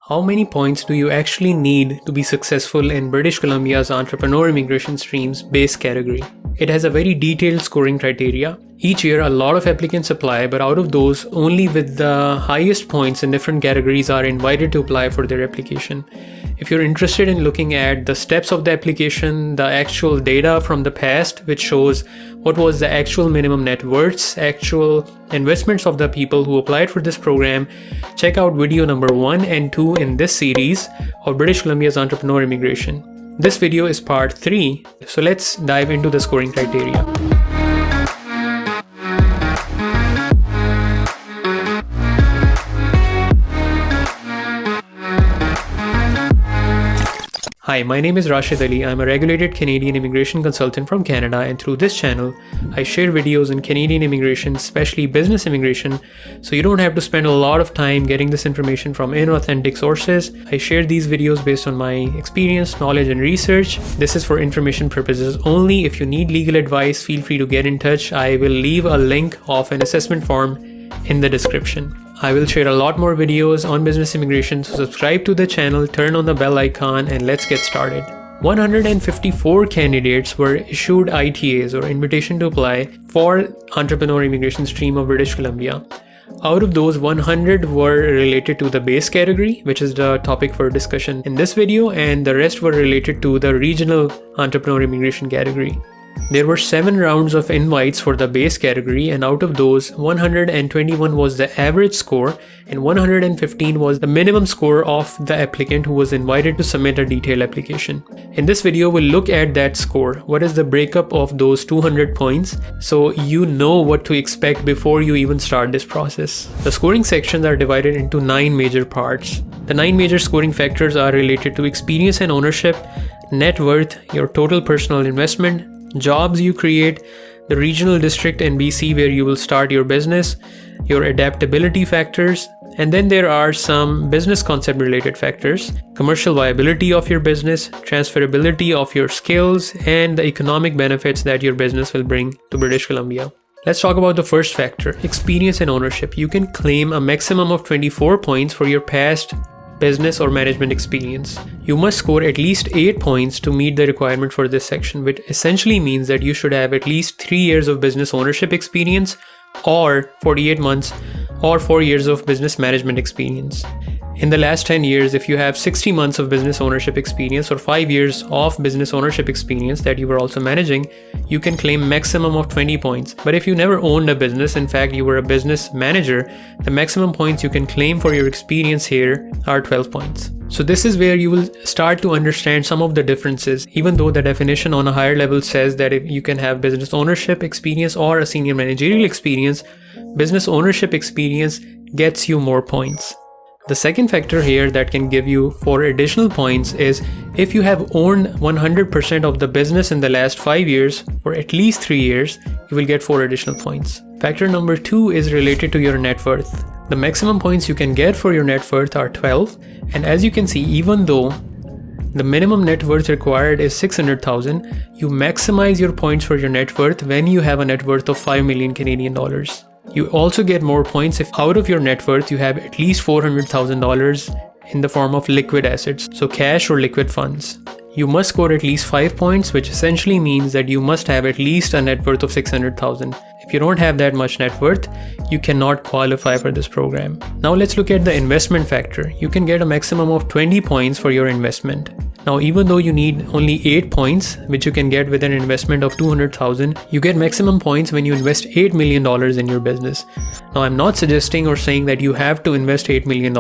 How many points do you actually need to be successful in British Columbia's entrepreneur immigration stream's base category? It has a very detailed scoring criteria. Each year, a lot of applicants apply, but out of those, only with the highest points in different categories are invited to apply for their application. If you're interested in looking at the steps of the application, the actual data from the past, which shows what was the actual minimum net worths, actual investments of the people who applied for this program, check out video number 1 and 2 in this series of British Columbia's entrepreneur immigration. This video is part 3, so let's dive into the scoring criteria. Hi, my name is Rashid Ali. I'm a regulated Canadian immigration consultant from Canada, and through this channel, I share videos on Canadian immigration, especially business immigration, so you don't have to spend a lot of time getting this information from inauthentic sources. I share these videos based on my experience, knowledge, and research. This is for information purposes only. If you need legal advice, feel free to get in touch. I will leave a link of an assessment form in the description. I will share a lot more videos on business immigration, so subscribe to the channel, turn on the bell icon, and let's get started. 154 candidates were issued ITAs or invitation to apply for entrepreneur immigration stream of British Columbia. Out of those, 100 were related to the base category, which is the topic for discussion in this video, and the rest were related to the regional entrepreneur immigration category. There were 7 rounds of invites for the base category, and out of those, 121 was the average score and 115 was the minimum score of the applicant who was invited to submit a detailed application. In this video, we'll look at that score. What is the breakup of those 200 points, so you know what to expect before you even start this process. The scoring sections are divided into 9 major parts. The 9 major scoring factors are related to experience and ownership, net worth, your total personal investment, jobs you create, the regional district in BC where you will start your business, your adaptability factors, and then there are some business concept related factors, commercial viability of your business, transferability of your skills, and the economic benefits that your business will bring to British Columbia. Let's talk about the first factor, experience and ownership. You can claim a maximum of 24 points for your past business or management experience. You must score at least 8 points to meet the requirement for this section, which essentially means that you should have at least 3 years of business ownership experience or 48 months or 4 years of business management experience. In the last 10 years, if you have 60 months of business ownership experience or 5 years of business ownership experience that you were also managing, you can claim maximum of 20 points. But if you never owned a business, in fact you were a business manager, the maximum points you can claim for your experience here are 12 points. So this is where you will start to understand some of the differences. Even though the definition on a higher level says that if you can have business ownership experience or a senior managerial experience, business ownership experience gets you more points. The second factor here that can give you 4 additional points is if you have owned 100% of the business in the last 5 years for at least 3 years, you will get 4 additional points. Factor number 2 is related to your net worth. The maximum points you can get for your net worth are 12, and as you can see, even though the minimum net worth required is 600,000, you maximize your points for your net worth when you have a net worth of 5 million Canadian dollars. You also get more points if out of your net worth you have at least $400,000 in the form of liquid assets, so cash or liquid funds. You must score at least 5 points, which essentially means that you must have at least a net worth of 600,000. If you don't have that much net worth, you cannot qualify for this program. Now let's look at the investment factor. You can get a maximum of 20 points for your investment. Now, even though you need only 8 points, which you can get with an investment of 200,000, you get maximum points when you invest $8 million in your business. Now, I'm not suggesting or saying that you have to invest $8 million.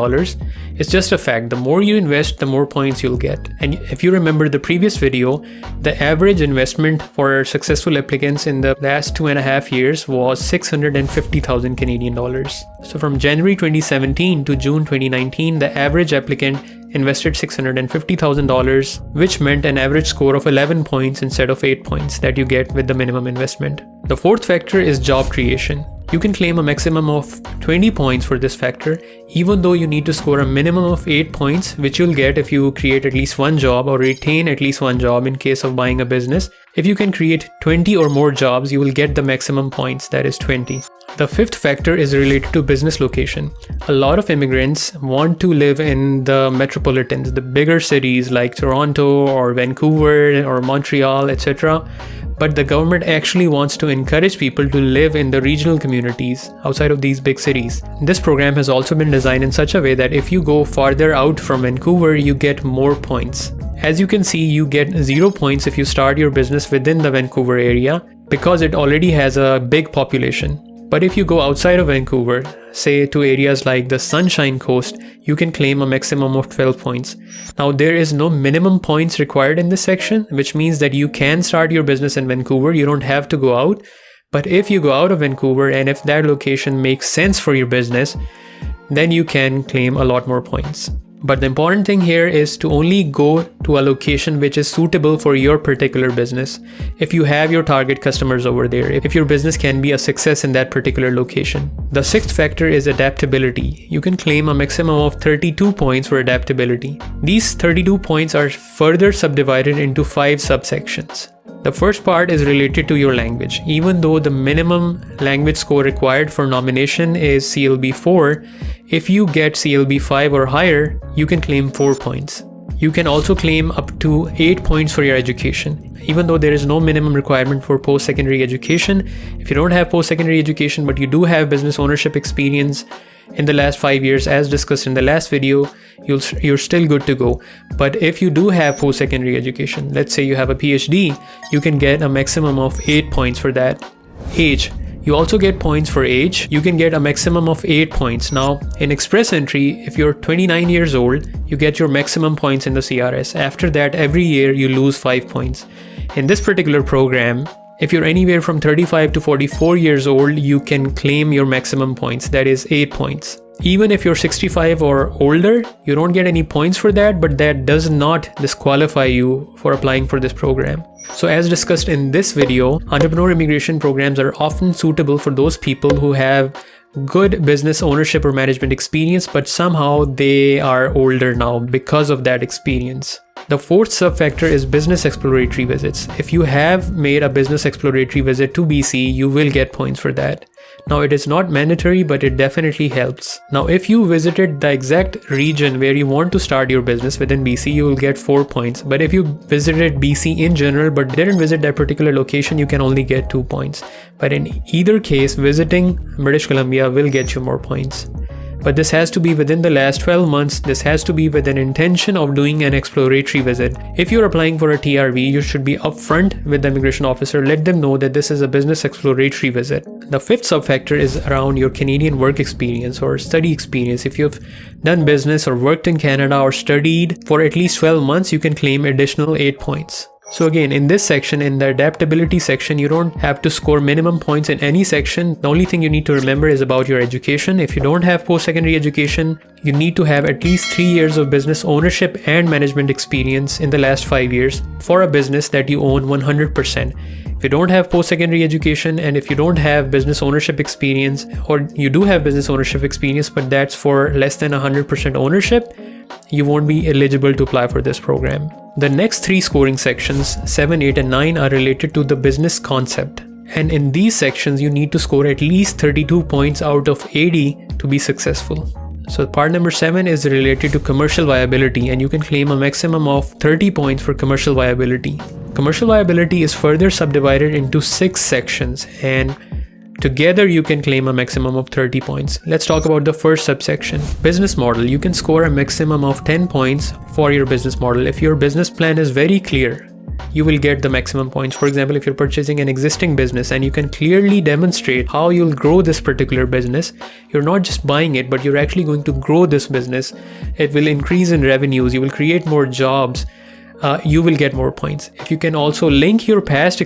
It's just a fact. The more you invest, the more points you'll get. And if you remember the previous video, the average investment for successful applicants in the last 2.5 years was 650,000 Canadian dollars. So from January 2017 to June 2019, the average applicant invested $650,000, which meant an average score of 11 points instead of 8 points that you get with the minimum investment. The fourth factor is job creation. You can claim a maximum of 20 points for this factor, even though you need to score a minimum of 8 points, which you'll get if you create at least one job or retain at least one job in case of buying a business. If you can create 20 or more jobs, you will get the maximum points, that is 20. The fifth factor is related to business location. A lot of immigrants want to live in the metropolitans, the bigger cities like Toronto or Vancouver or Montreal, etc. But the government actually wants to encourage people to live in the regional communities outside of these big cities. This program has also been designed in such a way that if you go farther out from Vancouver, you get more points. As you can see, you get 0 points if you start your business within the Vancouver area because it already has a big population. But if you go outside of Vancouver, say to areas like the Sunshine Coast, you can claim a maximum of 12 points. Now, there is no minimum points required in this section, which means that you can start your business in Vancouver. You don't have to go out. But if you go out of Vancouver and if that location makes sense for your business, then you can claim a lot more points. But the important thing here is to only go to a location which is suitable for your particular business. If you have your target customers over there, if your business can be a success in that particular location. The sixth factor is adaptability. You can claim a maximum of 32 points for adaptability. These 32 points are further subdivided into 5 subsections. The first part is related to your language. Even though the minimum language score required for nomination is CLB 4, if you get CLB 5 or higher, you can claim 4 points. You can also claim up to 8 points for your education. Even though there is no minimum requirement for post-secondary education, if you don't have post-secondary education but you do have business ownership experience in the last 5 years, as discussed in the last video, you're still good to go. But if you do have post-secondary education, let's say you have a PhD, you can get a maximum of 8 points for that. Age. You also get points for age. You can get a maximum of 8 points. Now, in Express Entry, if you're 29 years old, you get your maximum points in the CRS. After that, every year you lose 5 points. In this particular program, if you're anywhere from 35 to 44 years old, you can claim your maximum points, that is 8 points. Even if you're 65 or older, you don't get any points for that, but that does not disqualify you for applying for this program. So as discussed in this video, entrepreneur immigration programs are often suitable for those people who have good business ownership or management experience, but somehow they are older now because of that experience. The fourth subfactor is business exploratory visits. If you have made a business exploratory visit to BC, you will get points for that. Now, it is not mandatory, but it definitely helps. Now, if you visited the exact region where you want to start your business within BC, you will get 4 points. But if you visited BC in general, but didn't visit that particular location, you can only get 2 points. But in either case, visiting British Columbia will get you more points. But this has to be within the last 12 months. This has to be with an intention of doing an exploratory visit. If you're applying for a TRV, you should be upfront with the immigration officer. Let them know that this is a business exploratory visit. The fifth subfactor is around your Canadian work experience or study experience. If you've done business or worked in Canada or studied for at least 12 months, you can claim additional 8 points. So again, in this section, in the adaptability section, you don't have to score minimum points in any section. The only thing you need to remember is about your education. If you don't have post-secondary education, you need to have at least 3 years of business ownership and management experience in the last 5 years for a business that you own 100%. If you don't have post-secondary education and if you don't have business ownership experience, or you do have business ownership experience, but that's for less than 100% ownership, you won't be eligible to apply for this program. The next 3 scoring sections, 7, 8, and 9, are related to the business concept. And in these sections, you need to score at least 32 points out of 80 to be successful. So part number 7 is related to commercial viability, and you can claim a maximum of 30 points for commercial viability. Commercial viability is further subdivided into 6 sections, and together you can claim a maximum of 30 points. Let's talk about the first subsection. Business model. You can score a maximum of 10 points for your business model. If your business plan is very clear, you will get the maximum points. For example, if you're purchasing an existing business and you can clearly demonstrate how you'll grow this particular business, you're not just buying it, but you're actually going to grow this business. It will increase in revenues. You will create more jobs. You will get more points. If you can also link your past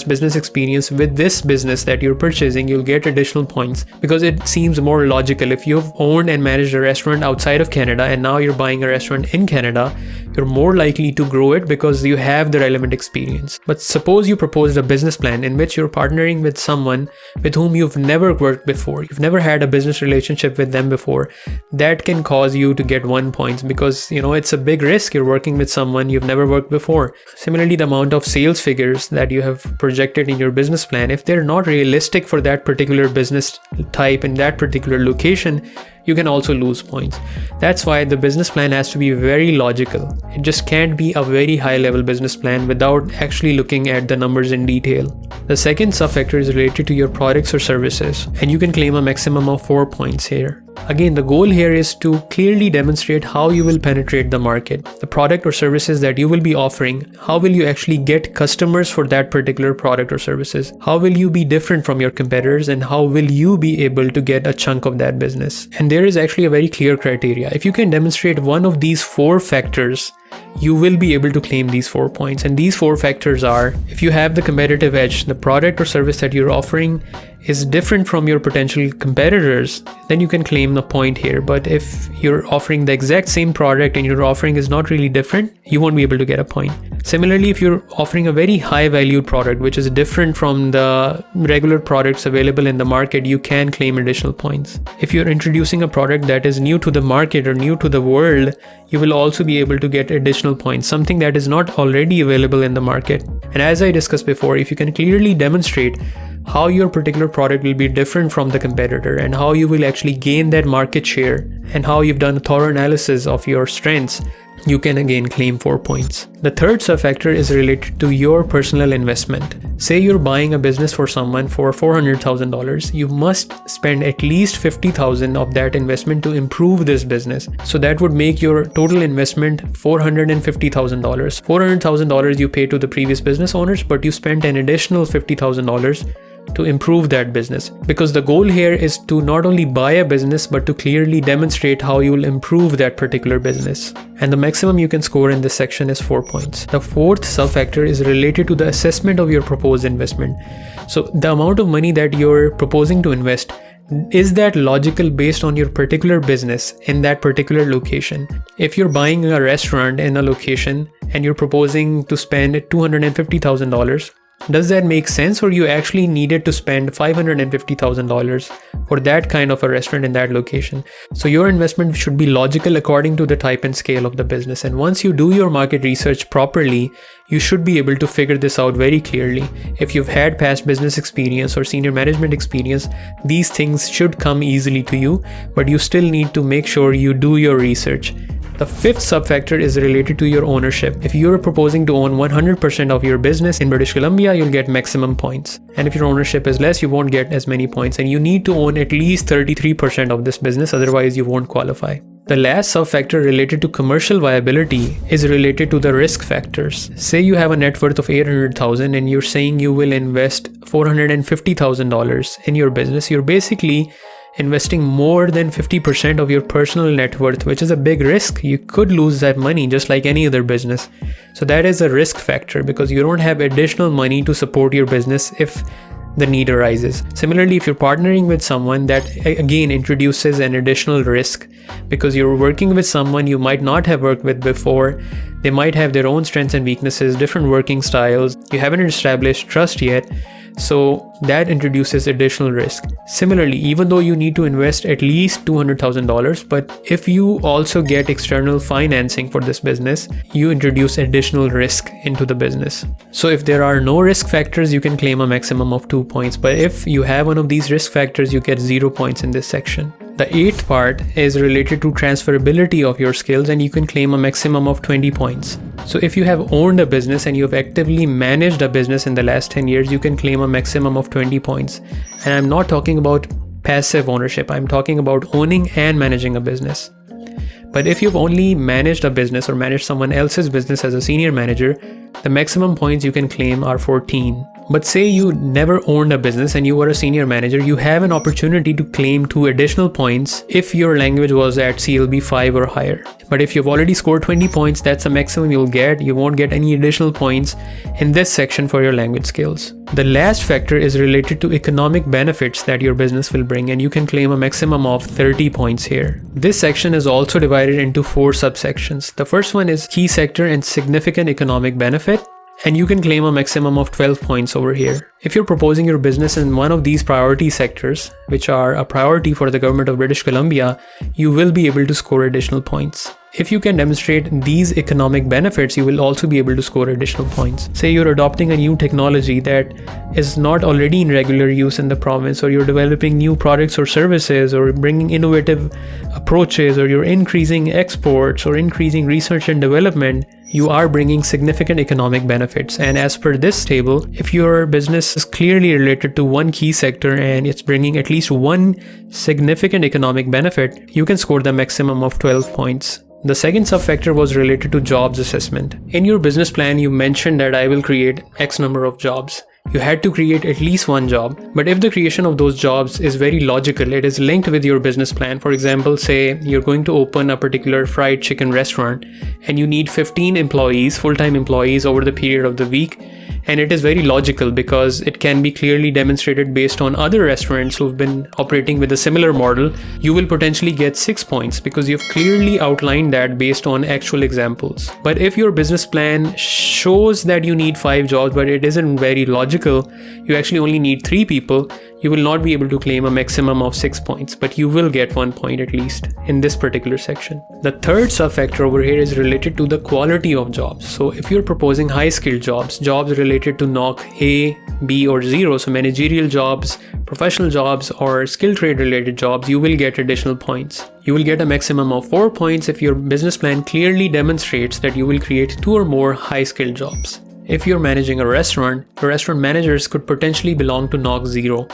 business experience with this business that you're purchasing, you'll get additional points because it seems more logical. If you've owned and managed a restaurant outside of Canada and now you're buying a restaurant in Canada, you're more likely to grow it because you have the relevant experience. But suppose you proposed a business plan in which you're partnering with someone with whom you've never worked before, you've never had a business relationship with them before. That can cause you to get 1 point because it's a big risk. You're working with someone you've never worked before. Similarly, the amount of sales figures that you have projected in your business plan, if they're not realistic for that particular business type in that particular location, you can also lose points. That's why the business plan has to be very logical. It just can't be a very high level business plan without actually looking at the numbers in detail. The second sub-factor is related to your products or services, and you can claim a maximum of 4 points here. Again, the goal here is to clearly demonstrate how you will penetrate the market, the product or services that you will be offering. How will you actually get customers for that particular product or services? How will you be different from your competitors, and how will you be able to get a chunk of that business? And there is actually a very clear criteria. If you can demonstrate one of these 4 factors, you will be able to claim these 4 points. And these 4 factors are: if you have the competitive edge, the product or service that you're offering is different from your potential competitors, then you can claim a point here. But if you're offering the exact same product and your offering is not really different, you won't be able to get a point. Similarly, if you're offering a very high valued product which is different from the regular products available in the market, you can claim additional points. If you're introducing a product that is new to the market or new to the world, you will also be able to get additional points, something that is not already available in the market. And as I discussed before, if you can clearly demonstrate how your particular product will be different from the competitor and how you will actually gain that market share and how you've done a thorough analysis of your strengths, you can again claim 4 points. The third sub-factor is related to your personal investment. Say you're buying a business for someone for $400,000. You must spend at least $50,000 of that investment to improve this business. So that would make your total investment $450,000. $400,000 you pay to the previous business owners, but you spent an additional $50,000 to improve that business, because the goal here is to not only buy a business but to clearly demonstrate how you will improve that particular business. And the maximum you can score in this section is 4 points. The fourth sub-factor is related to the assessment of your proposed investment. So the amount of money that you're proposing to invest, is that logical based on your particular business in that particular location? If you're buying a restaurant in a location and you're proposing to spend $250,000, does that make sense, or you actually needed to spend $550,000 for that kind of a restaurant in that location? So your investment should be logical according to the type and scale of the business. And once you do your market research properly, you should be able to figure this out very clearly. If you've had past business experience or senior management experience, these things should come easily to you, but you still need to make sure you do your research. The fifth sub-factor is related to your ownership. If you're proposing to own 100% of your business in British Columbia, you'll get maximum points. And if your ownership is less, you won't get as many points. And you need to own at least 33% of this business, otherwise you won't qualify. The last sub-factor related to commercial viability is related to the risk factors. Say you have a net worth of $800,000 and you're saying you will invest $450,000 in your business. You're basically investing more than 50% of your personal net worth, which is a big risk. You could lose that money just like any other business. So that is a risk factor because you don't have additional money to support your business if the need arises. Similarly, if you're partnering with someone, that again introduces an additional risk because you're working with someone you might not have worked with before. They might have their own strengths and weaknesses, different working styles. You haven't established trust yet. So that introduces additional risk. Similarly, even though you need to invest at least $200,000, but if you also get external financing for this business, you introduce additional risk into the business. So if there are no risk factors, you can claim a maximum of 2 points. But if you have one of these risk factors, you get 0 points in this section. The eighth part is related to transferability of your skills, and you can claim a maximum of 20 points. So if you have owned a business and you have actively managed a business in the last 10 years, you can claim a maximum of 20 points. And I'm not talking about passive ownership. I'm talking about owning and managing a business. But if you've only managed a business or managed someone else's business as a senior manager, the maximum points you can claim are 14. But say you never owned a business and you were a senior manager, you have an opportunity to claim 2 additional points if your language was at CLB 5 or higher. But if you've already scored 20 points, that's the maximum you'll get. You won't get any additional points in this section for your language skills. The last factor is related to economic benefits that your business will bring, and you can claim a maximum of 30 points here. This section is also divided into 4 subsections. The first one is key sector and significant economic benefit, and you can claim a maximum of 12 points over here. If you're proposing your business in one of these priority sectors, which are a priority for the government of British Columbia, you will be able to score additional points. If you can demonstrate these economic benefits, you will also be able to score additional points. Say you're adopting a new technology that is not already in regular use in the province, or you're developing new products or services, or bringing innovative approaches, or you're increasing exports or increasing research and development, you are bringing significant economic benefits. And as per this table, if your business is clearly related to one key sector and it's bringing at least one significant economic benefit, you can score the maximum of 12 points. The second subfactor was related to jobs assessment. In your business plan, you mentioned that I will create X number of jobs. You had to create at least one job. But if the creation of those jobs is very logical, it is linked with your business plan. For example, say you're going to open a particular fried chicken restaurant and you need 15 employees, full-time employees over the period of the week. And it is very logical because it can be clearly demonstrated based on other restaurants who've been operating with a similar model. You will potentially get 6 points because you've clearly outlined that based on actual examples. But if your business plan shows that you need 5 jobs, but it isn't very logical, you actually only need 3 people, you will not be able to claim a maximum of 6 points, but you will get 1 point at least in this particular section. The third subfactor over here is related to the quality of jobs. So if you're proposing high-skilled jobs related to NOC A, B or 0, so managerial jobs, professional jobs or skill trade related jobs, you will get additional points. You will get a maximum of 4 points if your business plan clearly demonstrates that you will create 2 or more high-skilled jobs. If you're managing a restaurant, the restaurant managers could potentially belong to NOC 0,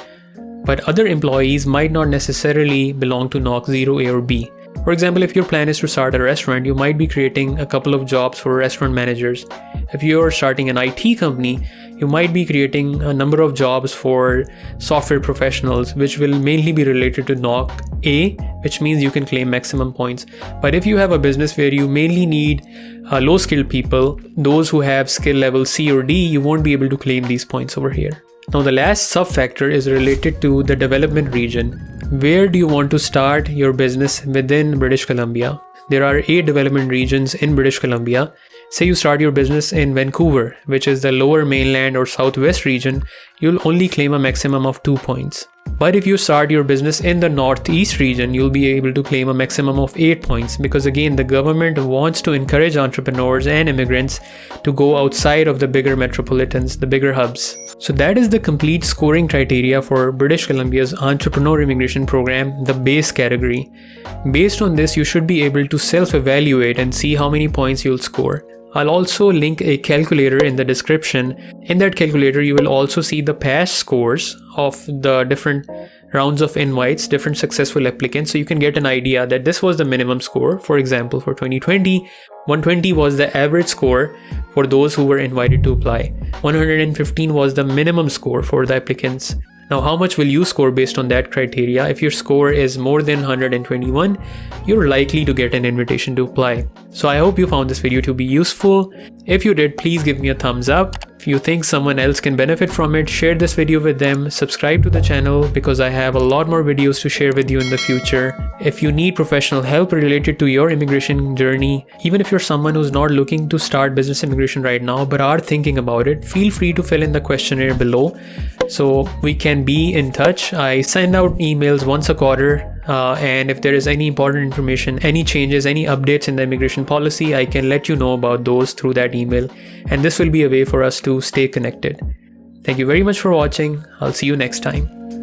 but other employees might not necessarily belong to NOC 0A or B. For example, if your plan is to start a restaurant, you might be creating a couple of jobs for restaurant managers. If you're starting an IT company, you might be creating a number of jobs for software professionals, which will mainly be related to NOC A, which means you can claim maximum points. But if you have a business where you mainly need low-skilled people, those who have skill level C or D, you won't be able to claim these points over here. Now the last subfactor is related to the development region. Where do you want to start your business within British Columbia? There are 8 development regions in British Columbia. Say you start your business in Vancouver, which is the lower mainland or southwest region, you'll only claim a maximum of 2 points. But if you start your business in the northeast region, you'll be able to claim a maximum of 8 points because again, the government wants to encourage entrepreneurs and immigrants to go outside of the bigger metropolitans, the bigger hubs. So that is the complete scoring criteria for British Columbia's Entrepreneur Immigration Program, the base category. Based on this, you should be able to self-evaluate and see how many points you'll score. I'll also link a calculator in the description. In that calculator, you will also see the past scores of the different rounds of invites, different successful applicants. So you can get an idea that this was the minimum score. For example, for 2020, 120 was the average score for those who were invited to apply. 115 was the minimum score for the applicants. Now, how much will you score based on that criteria? If your score is more than 121, you're likely to get an invitation to apply. So I hope you found this video to be useful. If you did, please give me a thumbs up. If you think someone else can benefit from it, share this video with them. Subscribe to the channel because I have a lot more videos to share with you in the future. If you need professional help related to your immigration journey, even if you're someone who's not looking to start business immigration right now but are thinking about it, feel free to fill in the questionnaire below so we can be in touch. I send out emails once a quarter. And if there is any important information, any changes, any updates in the immigration policy, I can let you know about those through that email. And this will be a way for us to stay connected. Thank you very much for watching. I'll see you next time.